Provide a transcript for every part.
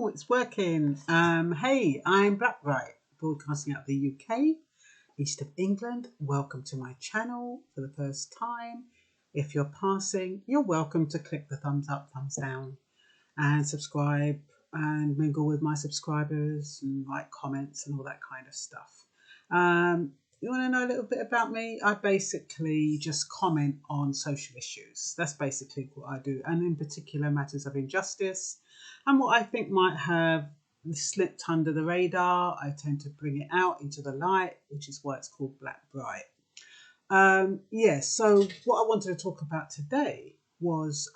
Oh, it's working. Hey, I'm Blackbright, broadcasting out of the UK, east of England. Welcome to my channel for the first time. If you're passing, you're welcome to click the thumbs up, thumbs down, and subscribe and mingle with my subscribers and write comments and all that kind of stuff. You want to know a little bit about me? I basically just comment on social issues. That's basically what I do, and in particular matters of injustice and what I think might have slipped under the radar. I tend to bring it out into the light, which is why it's called Blackbright. So what I wanted to talk about today was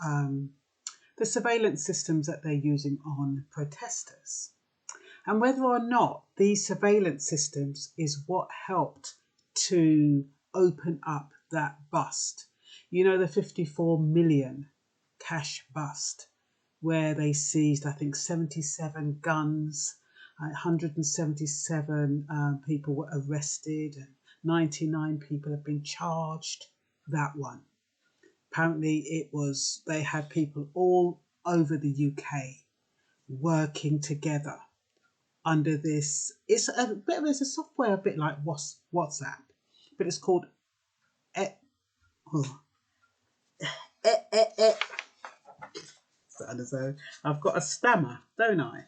the surveillance systems that they're using on protesters, and whether or not these surveillance systems is what helped to open up that bust. You know, the 54 million cash bust, where they seized, I think, 77 guns, 177 people were arrested, and 99 people have been charged. That one. Apparently they had people all over the UK working together under this. It's a software a bit like WhatsApp, but it's called I've got a stammer, don't I?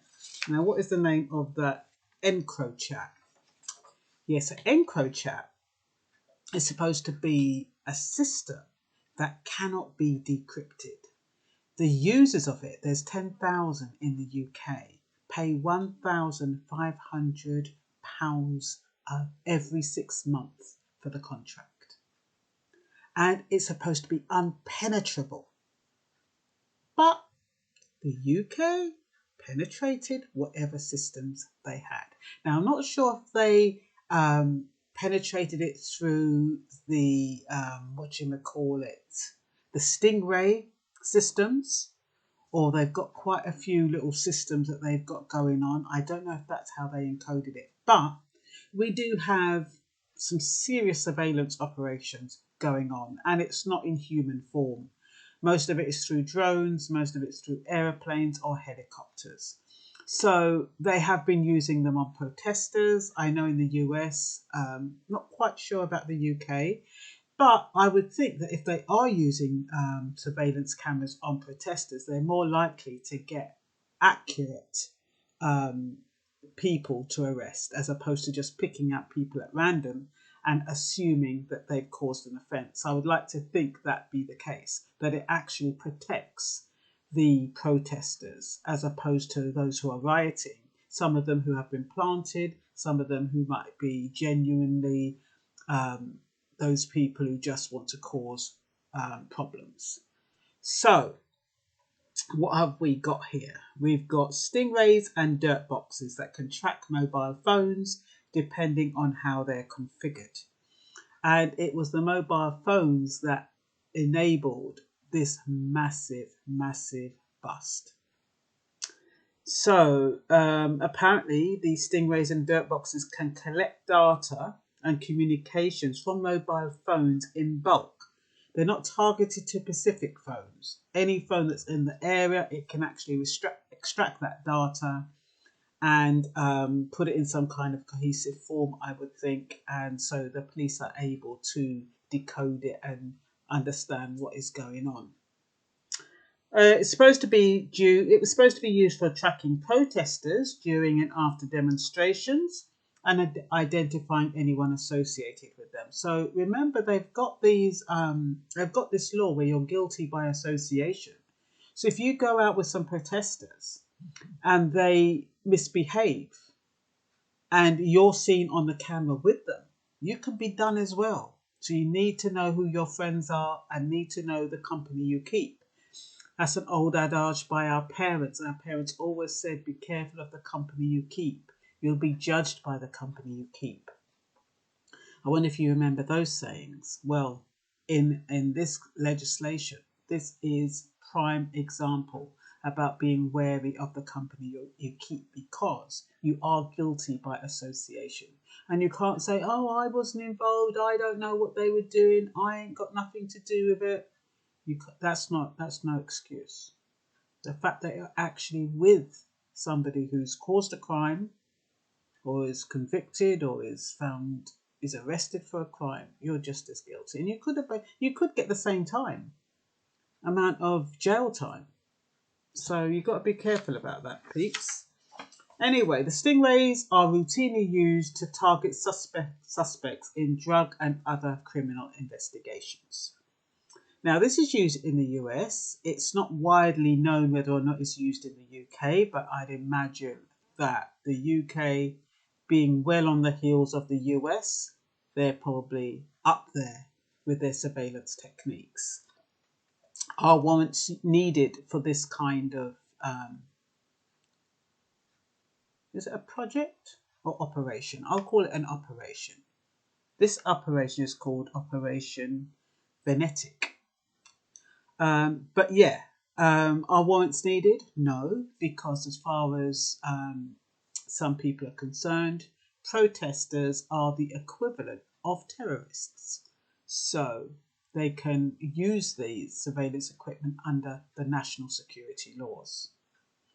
Now, what is the name of that? Enco Chat. Yes, Enco Chat is supposed to be a system that cannot be decrypted. The users of it, there's 10,000 in the UK, pay £1,500 every 6 months for the contract. And it's supposed to be unpenetrable. But the UK penetrated whatever systems they had. Now, I'm not sure if they penetrated it through the, the Stingray systems, or they've got quite a few little systems that they've got going on. I don't know if that's how they encoded it, but we do have some serious surveillance operations going on, and it's not in human form. Most of it is through drones, most of it's through aeroplanes or helicopters. So they have been using them on protesters. I know in the US, not quite sure about the UK, but I would think that if they are using surveillance cameras on protesters, they're more likely to get accurate people to arrest, as opposed to just picking out people at random and assuming that they've caused an offence. I would like to think that be the case, that it actually protects the protesters as opposed to those who are rioting. Some of them who have been planted, some of them who might be genuinely those people who just want to cause problems. So, what have we got here? We've got Stingrays and dirt boxes that can track mobile phones depending on how they're configured. And it was the mobile phones that enabled this massive bust. So apparently these Stingrays and dirt boxes can collect data and communications from mobile phones in bulk. They're not targeted to specific phones. Any phone that's in the area, it can actually extract that data and put it in some kind of cohesive form, I would think. And so the police are able to decode it and understand what is going on. It was supposed to be used for tracking protesters during and after demonstrations and identifying anyone associated with them. So remember, they've got this law where you're guilty by association. So if you go out with some protesters and they misbehave and you're seen on the camera with them, you can be done as well. So you need to know who your friends are and need to know the company you keep. That's an old adage by our parents. Our parents always said, be careful of the company you keep. You'll be judged by the company you keep. I wonder if you remember those sayings. Well, in this legislation, this is prime example about being wary of the company you keep, because you are guilty by association. And you can't say, oh, I wasn't involved, I don't know what they were doing, I ain't got nothing to do with it. That's no excuse. The fact that you're actually with somebody who's caused a crime or is convicted or is arrested for a crime, you're just as guilty. And you could get the same amount of jail time. So you've got to be careful about that, peeps. Anyway, the Stingrays are routinely used to target suspects in drug and other criminal investigations. Now, this is used in the US. It's not widely known whether or not it's used in the UK, but I'd imagine that the UK, being well on the heels of the US, they're probably up there with their surveillance techniques. Are warrants needed for this kind of, is it a project or operation? I'll call it an operation. This operation is called Operation Venetic. But yeah, are warrants needed? No, because as far as some people are concerned, protesters are the equivalent of terrorists. So they can use these surveillance equipment under the national security laws.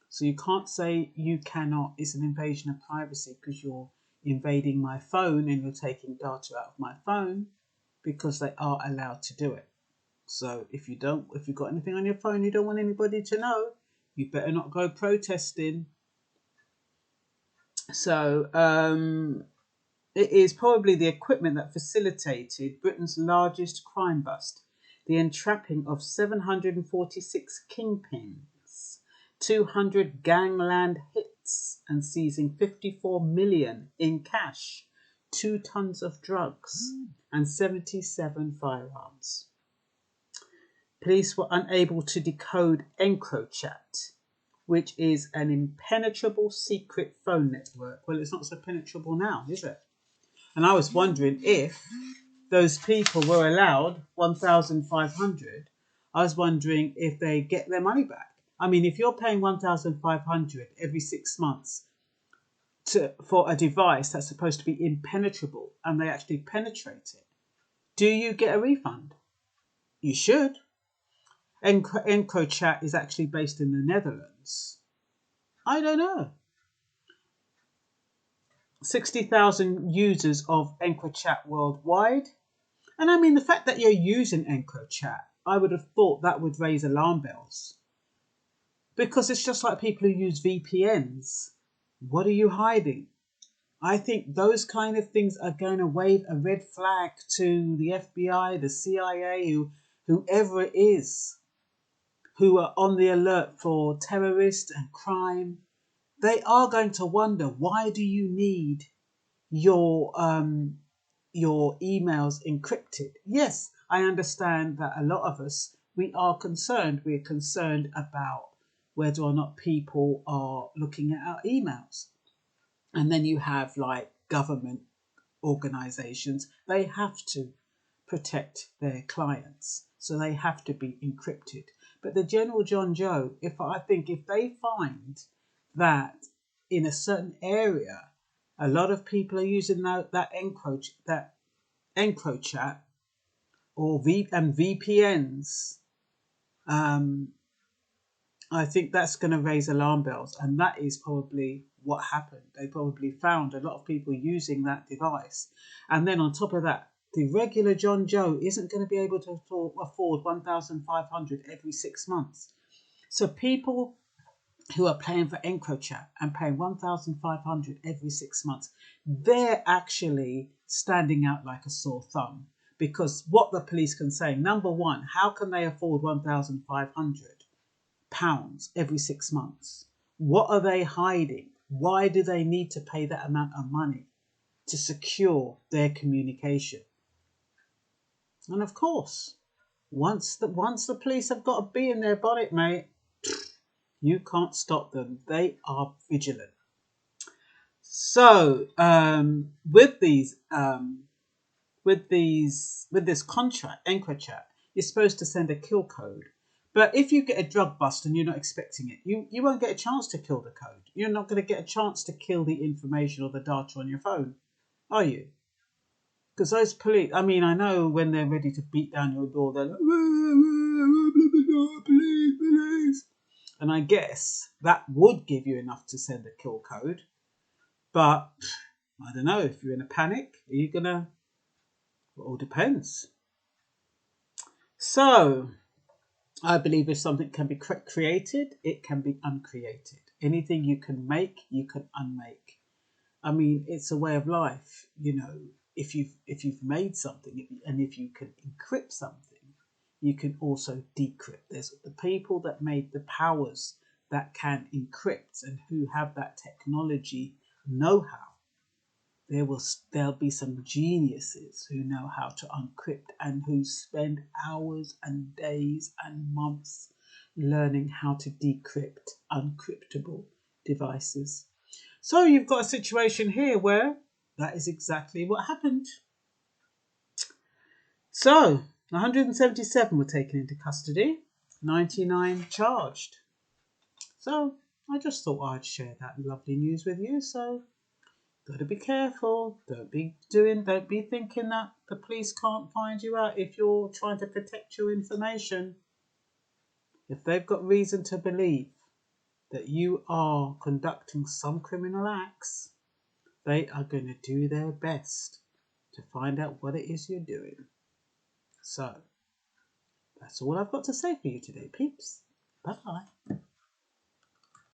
So you can't say you cannot, it's an invasion of privacy because you're invading my phone and you're taking data out of my phone, because they are allowed to do it. So if you've got anything on your phone you don't want anybody to know, you better not go protesting. So it is probably the equipment that facilitated Britain's largest crime bust, the entrapping of 746 kingpins, 200 gangland hits, and seizing 54 million in cash, 2 tons of drugs, and 77 firearms. Police were unable to decode Enco Chat, which is an impenetrable secret phone network. Well, it's not so penetrable now, is it? And I was wondering if those people were allowed 1,500. I was wondering if they get their money back. I mean, if you're paying 1,500 every 6 months for a device that's supposed to be impenetrable and they actually penetrate it, do you get a refund? You should. Enco Chat is actually based in the Netherlands. I don't know. 60,000 users of Enco Chat worldwide. And I mean, the fact that you're using Enco Chat, I would have thought that would raise alarm bells. Because it's just like people who use VPNs. What are you hiding? I think those kind of things are going to wave a red flag to the FBI, the CIA, whoever it is, who are on the alert for terrorists and crime. They are going to wonder, why do you need your emails encrypted? Yes, I understand that a lot of us, we are concerned. We're concerned about whether or not people are looking at our emails. And then you have like government organizations, they have to protect their clients. So they have to be encrypted. But the general John Joe, if they find that in a certain area, a lot of people are using that Enco Chat or VPNs, I think that's going to raise alarm bells, and that is probably what happened. They probably found a lot of people using that device, and then on top of that, the regular John Joe isn't going to be able to afford 1,500 every 6 months. So people who are paying for Enco Chat and paying 1,500 every 6 months, they're actually standing out like a sore thumb, because what the police can say, number one, how can they afford £1,500 every 6 months? What are they hiding? Why do they need to pay that amount of money to secure their communication? And of course, once the police have got a bee in their bonnet, mate, you can't stop them. They are vigilant. So with this contract, Enco Chat, you're supposed to send a kill code. But if you get a drug bust and you're not expecting it, you won't get a chance to kill the code. You're not going to get a chance to kill the information or the data on your phone, are you? Because those police, I mean, I know when they're ready to beat down your door, they're like, police. And I guess that would give you enough to send a kill code. But I don't know, if you're in a panic, are you going to... It all depends. So I believe if something can be created, it can be uncreated. Anything you can make, you can unmake. I mean, it's a way of life. You know, if you've made something, and if you can encrypt something, you can also decrypt. There's the people that made the powers that can encrypt and who have that technology know-how. There'll be some geniuses who know how to uncrypt and who spend hours and days and months learning how to decrypt uncryptable devices. So you've got a situation here where that is exactly what happened. So 177 were taken into custody, 99 charged. So I just thought I'd share that lovely news with you. So got to be careful. Don't be thinking that the police can't find you out if you're trying to protect your information. If they've got reason to believe that you are conducting some criminal acts, they are going to do their best to find out what it is you're doing. So that's all I've got to say for you today, peeps. Bye-bye.